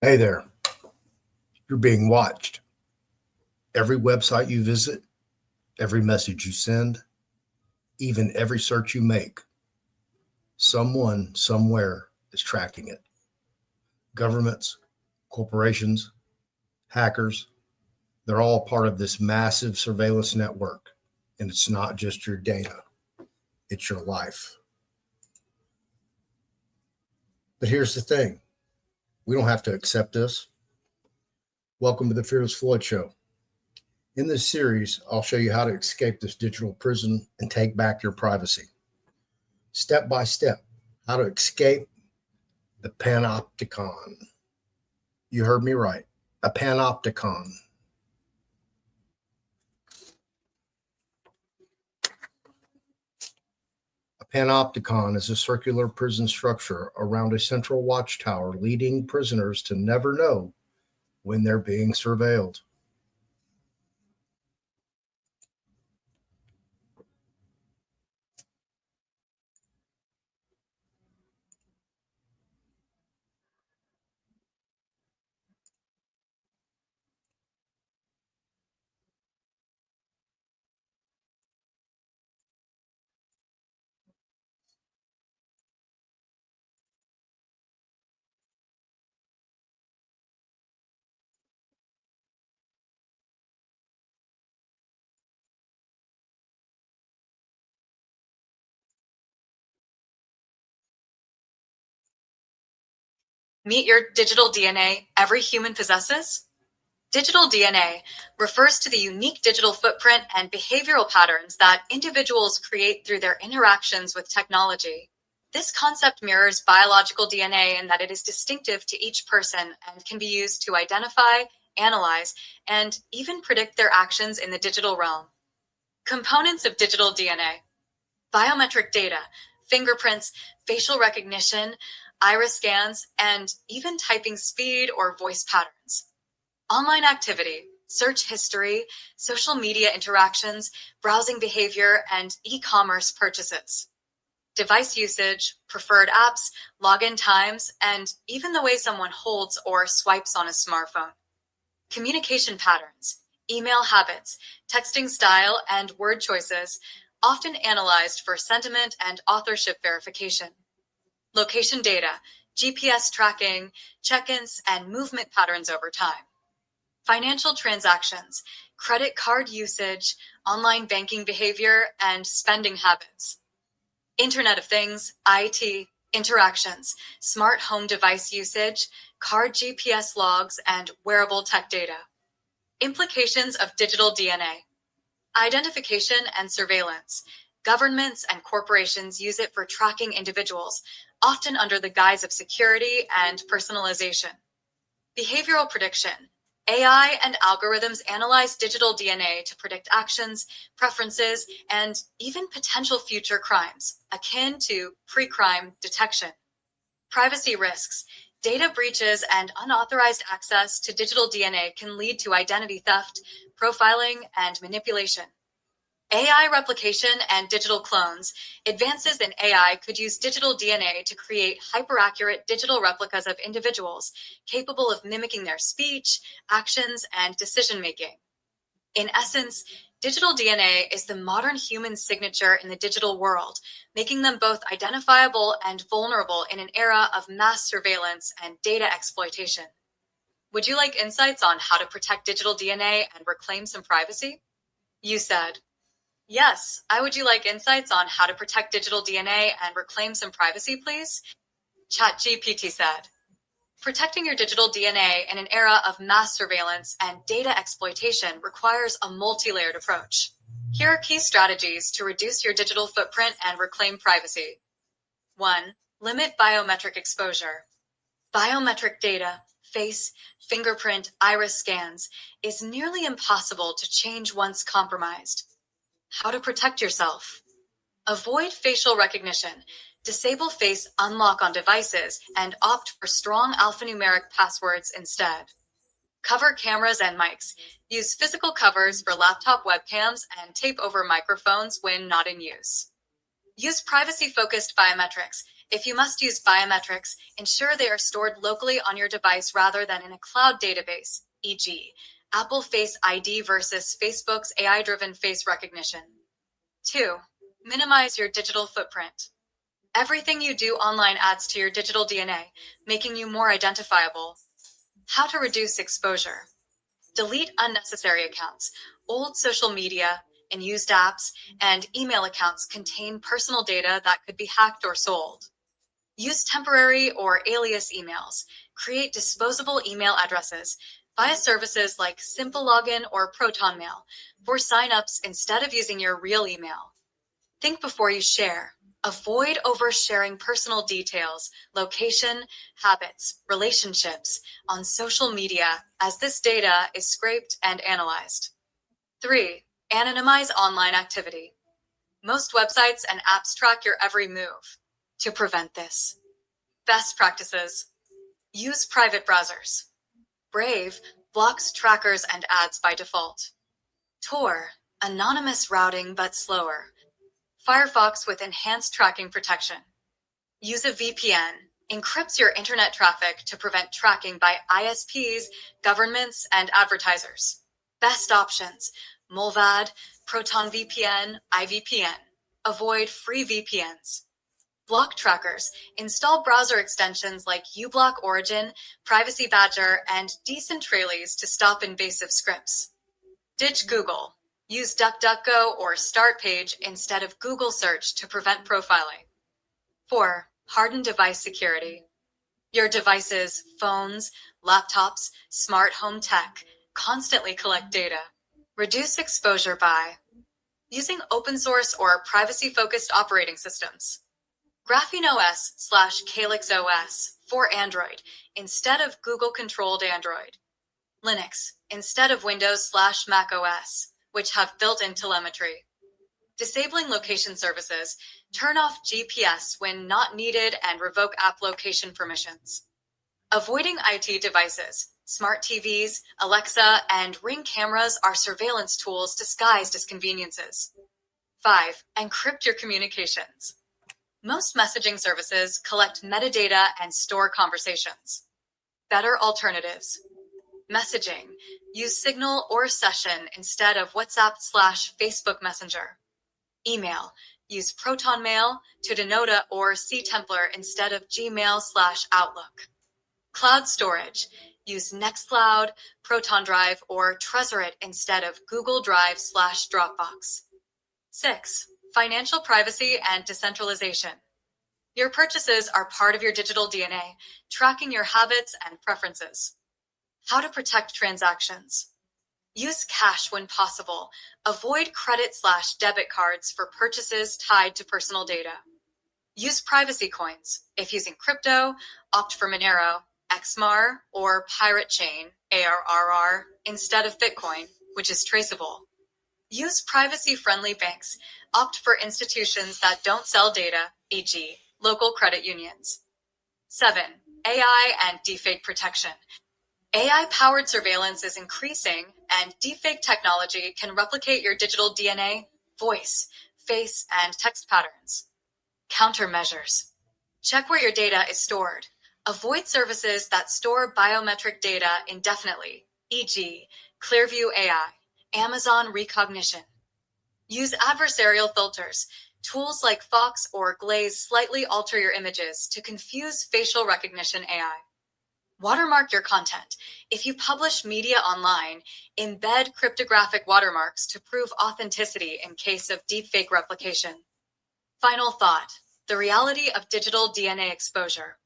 Hey there, you're being watched. Every website you visit, every message you send, even every search you make, someone somewhere is tracking it. Governments, corporations, hackers, they're all part of this massive surveillance network. And it's not just your data, it's your life. But here's the thing, we don't have to accept this. Welcome to the Fearless Floyd Show. In this series, I'll show you how to escape this digital prison and take back your privacy. Step by step, how to escape the panopticon. You heard me right. A panopticon. A panopticon is a circular prison structure around a central watchtower, leading prisoners to never know when they're being surveilled. Meet your digital DNA every human possesses? Digital DNA refers to the unique digital footprint and behavioral patterns that individuals create through their interactions with technology. This concept mirrors biological DNA in that it is distinctive to each person and can be used to identify, analyze, and even predict their actions in the digital realm. Components of digital DNA: biometric data, fingerprints, facial recognition, iris scans, and even typing speed or voice patterns. Online activity, search history, social media interactions, browsing behavior, and e-commerce purchases. Device usage, preferred apps, login times, and even the way someone holds or swipes on a smartphone. Communication patterns, email habits, texting style, and word choices, often analyzed for sentiment and authorship verification. Location data, GPS tracking, check-ins, and movement patterns over time. Financial transactions, credit card usage, online banking behavior, and spending habits. Internet of Things, IT, interactions, smart home device usage, card GPS logs, and wearable tech data. Implications of digital DNA: identification and surveillance. Governments and corporations use it for tracking individuals, often under the guise of security and personalization. Behavioral prediction. AI and algorithms analyze digital DNA to predict actions, preferences, and even potential future crimes, akin to pre-crime detection. Privacy risks. Data breaches and unauthorized access to digital DNA can lead to identity theft, profiling, and manipulation. AI replication and digital clones. Advances in AI could use digital DNA to create hyper-accurate digital replicas of individuals, capable of mimicking their speech, actions, and decision-making. In essence, digital DNA is the modern human signature in the digital world, making them both identifiable and vulnerable in an era of mass surveillance and data exploitation. Would you like insights on how to protect digital DNA and reclaim some privacy? You said, yes, would you like insights on how to protect digital DNA and reclaim some privacy, please? ChatGPT said, protecting your digital DNA in an era of mass surveillance and data exploitation requires a multi-layered approach. Here are key strategies to reduce your digital footprint and reclaim privacy. 1. Limit biometric exposure. Biometric data, face, fingerprint, iris scans, is nearly impossible to change once compromised. How to protect yourself. Avoid facial recognition. Disable face unlock on devices and opt for strong alphanumeric passwords instead. Cover cameras and mics. Use physical covers for laptop webcams and tape over microphones when not in use. Use privacy-focused biometrics. If you must use biometrics, ensure they are stored locally on your device rather than in a cloud database, e.g., Apple Face ID versus Facebook's AI-driven face recognition. 2. Minimize your digital footprint. Everything you do online adds to your digital DNA, making you more identifiable. How to reduce exposure. Delete unnecessary accounts. Old social media, unused apps, and email accounts contain personal data that could be hacked or sold. Use temporary or alias emails. Create disposable email addresses via services like Simple Login or ProtonMail for signups instead of using your real email. Think before you share. Avoid oversharing personal details, location, habits, relationships on social media, as this data is scraped and analyzed. 3. Anonymize online activity. Most websites and apps track your every move. To prevent this, best practices. Use private browsers. Brave blocks trackers and ads by default. Tor, anonymous routing but slower. Firefox with enhanced tracking protection. Use a VPN. Encrypts your internet traffic to prevent tracking by ISPs, governments, and advertisers. Best options: Mullvad, Proton VPN, IVPN. Avoid free VPNs. Block trackers. Install browser extensions like uBlock Origin, Privacy Badger, and Decentralize to stop invasive scripts. Ditch Google. Use DuckDuckGo or StartPage instead of Google search to prevent profiling. 4. Harden device security. Your devices, phones, laptops, smart home tech constantly collect data. Reduce exposure by using open source or privacy-focused operating systems. Graphene OS/Calyx OS for Android instead of Google-controlled Android. Linux instead of Windows/Mac OS, which have built-in telemetry. Disabling location services. Turn off GPS when not needed and revoke app location permissions. Avoiding IT devices. Smart TVs, Alexa, and Ring cameras are surveillance tools disguised as conveniences. 5. Encrypt your communications. Most messaging services collect metadata and store conversations. Better alternatives. Messaging. Use Signal or Session instead of WhatsApp/Facebook Messenger. Email. Use ProtonMail, Tudinota, or CTemplar instead of Gmail/Outlook. Cloud storage. Use Nextcloud, Proton Drive, or Trezorit instead of Google Drive/Dropbox. 6. Financial privacy and decentralization. Your purchases are part of your digital DNA, tracking your habits and preferences. How to protect transactions. Use cash when possible. Avoid credit/debit cards for purchases tied to personal data. Use privacy coins. If using crypto, opt for Monero, XMAR, or Pirate Chain, ARRR, instead of Bitcoin, which is traceable. Use privacy-friendly banks. Opt for institutions that don't sell data, e.g., local credit unions. 7. AI and deepfake protection. AI-powered surveillance is increasing, and deepfake technology can replicate your digital DNA, voice, face, and text patterns. Countermeasures. Check where your data is stored. Avoid services that store biometric data indefinitely, e.g., Clearview AI, Amazon Recognition. Use adversarial filters. Tools like Fox or Glaze slightly alter your images to confuse facial recognition AI. Watermark your content. If you publish media online, embed cryptographic watermarks to prove authenticity in case of deepfake replication. Final thought: the reality of digital DNA exposure.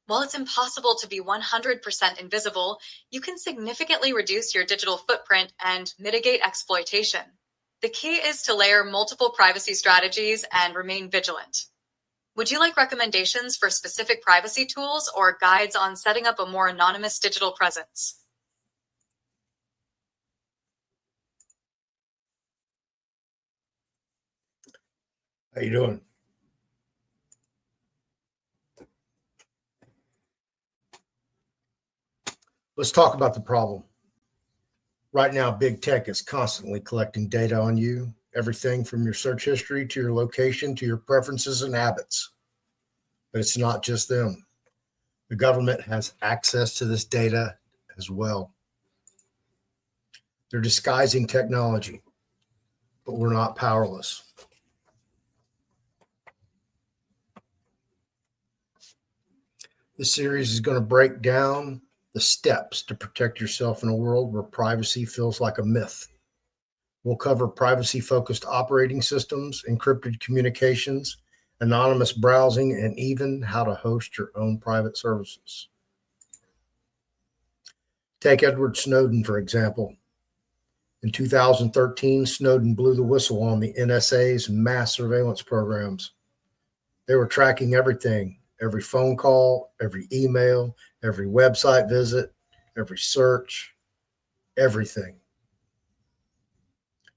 While it's impossible to be 100% invisible, you can significantly reduce your digital footprint and mitigate exploitation. The key is to layer multiple privacy strategies and remain vigilant. Would you like recommendations for specific privacy tools or guides on setting up a more anonymous digital presence? How you doing? Let's talk about the problem. Right now, big tech is constantly collecting data on you everything from your search history to your location to your preferences and habits. But it's not just them. The government has access to this data as well. They're disguising technology, but we're not powerless. This series is going to break down the steps to protect yourself in a world where privacy feels like a myth. We'll cover privacy-focused operating systems, encrypted communications, anonymous browsing, and even how to host your own private services. Take Edward Snowden, for example. In 2013, Snowden blew the whistle on the NSA's mass surveillance programs. They were tracking everything, every phone call, every email, every website visit, every search, everything.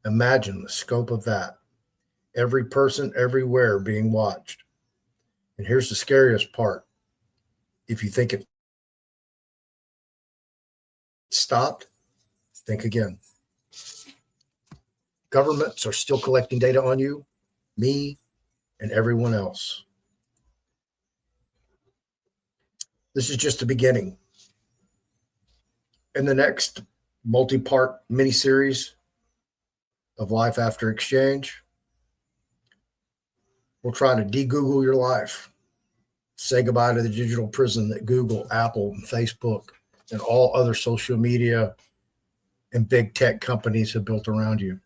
Imagine the scope of that. Every person, everywhere being watched. And here's the scariest part. If you think it stopped, think again. Governments are still collecting data on you, me, and everyone else. This is just the beginning. In the next multi-part mini-series of Life After Exchange, we'll try to de-Google your life. Say goodbye to the digital prison that Google, Apple, and Facebook, and all other social media and big tech companies have built around you.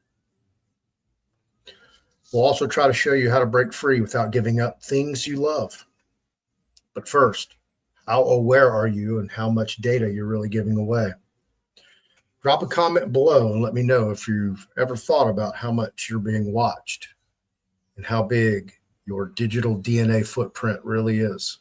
We'll also try to show you how to break free without giving up things you love. But first, how aware are you and how much data you're really giving away? Drop a comment below and let me know if you've ever thought about how much you're being watched and how big your digital DNA footprint really is.